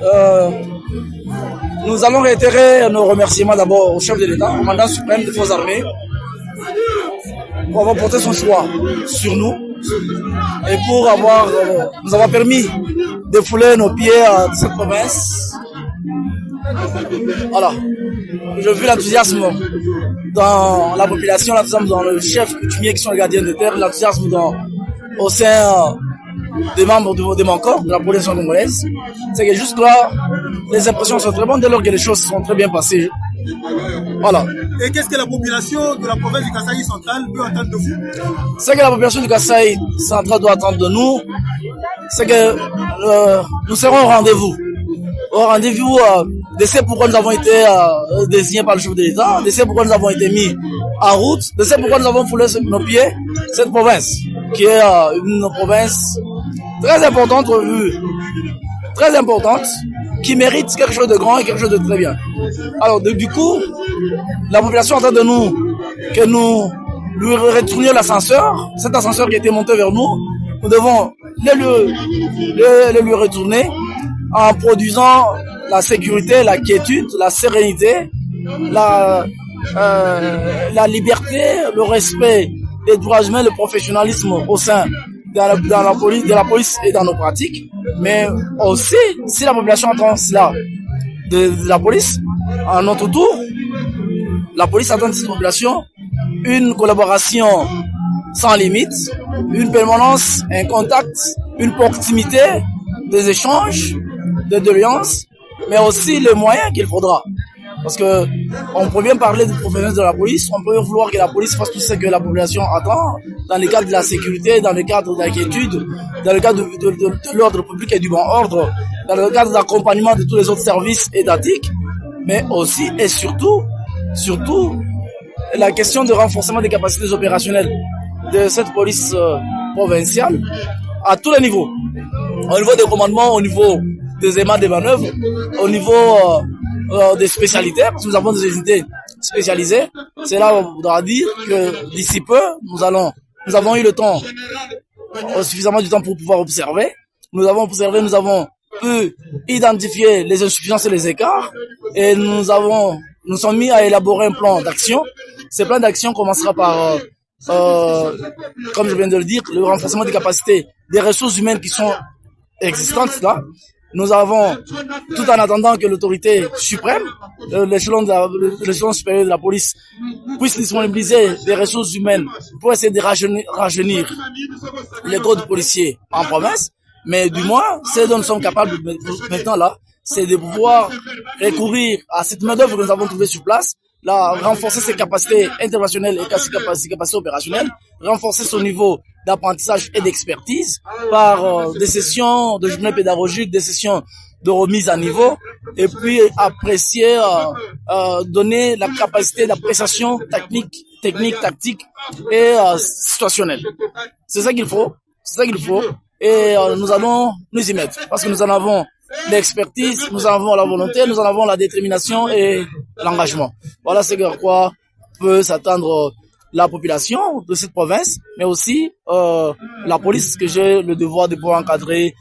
Euh, nous allons réitérer nos remerciements d'abord au chef de l'État, au commandant suprême des Forces armées, pour avoir porté son choix sur nous et pour nous avoir permis de fouler nos pieds à cette province. Voilà. Je vis l'enthousiasme dans la population, l'enthousiasme dans le chef coutumier qui sont les gardiens de terre, l'enthousiasme au sein des membres de mon corps, de la population congolaise. C'est que juste là, les impressions sont très bonnes dès lors que les choses sont très bien passées. Voilà. Et qu'est-ce que la population de la province du Kasaï central peut attendre de vous? Ce que la population du Kasaï central doit attendre de nous, c'est que nous serons au rendez-vous. Au rendez-vous de ce pourquoi nous avons été désignés par le chef de l'État, de ce pourquoi nous avons été mis en route, de ce pourquoi nous avons foulé nos pieds cette province, qui est une province très importante, très importante, qui mérite quelque chose de grand et quelque chose de très bien. Alors, du coup, la population attend de nous que nous lui retournions l'ascenseur, cet ascenseur qui a été monté vers nous, nous devons le lui retourner en produisant la sécurité, la quiétude, la sérénité, la liberté, le respect des droits humains, le professionnalisme au sein de la police et dans nos pratiques. Mais aussi, si la population attend cela de la police, à notre tour, la police attend de cette population une collaboration sans limite, une permanence, un contact, une proximité des échanges, des doléances, mais aussi les moyens qu'il faudra. Parce que on peut bien parler du professionnel de la police, on peut vouloir que la police fasse tout ce que la population attend, dans le cadre de la sécurité, dans le cadre de l'inquiétude, dans le cadre de l'ordre public et du bon ordre, dans le cadre d'accompagnement de tous les autres services étatiques, mais aussi et surtout, la question de renforcement des capacités opérationnelles de cette police provinciale à tous les niveaux. Au niveau des commandements, au niveau des aimants des manœuvres, au niveau des spécialités, parce que nous avons des unités spécialisées. C'est là où on voudra dire que d'ici peu, nous avons eu le temps, suffisamment du temps pour pouvoir observer. Nous avons observé, nous avons pu identifier les insuffisances et les écarts, et nous sommes mis à élaborer un plan d'action. Ce plan d'action commencera par, comme je viens de le dire, le renforcement des capacités des ressources humaines qui sont existantes là. Nous avons, tout en attendant que l'autorité suprême, l'échelon supérieur de la police, puisse disponibiliser des ressources humaines pour essayer de rajeunir les taux de policiers en province. Mais du moins, ce dont nous sommes capables maintenant là, c'est de pouvoir recourir à cette main-d'œuvre que nous avons trouvée sur place, renforcer ses capacités interventionnelles et ses capacités opérationnelles, renforcer son niveau d'apprentissage et d'expertise par des sessions de journée pédagogique, des sessions de remise à niveau, et puis apprécier, donner la capacité d'appréciation technique, tactique et situationnelle. C'est ça qu'il faut, et nous allons nous y mettre, parce que nous en avons l'expertise, nous en avons la volonté, nous en avons la détermination et l'engagement. Voilà ce à quoi peut s'attendre la population de cette province, mais aussi la police que j'ai le devoir de pouvoir encadrer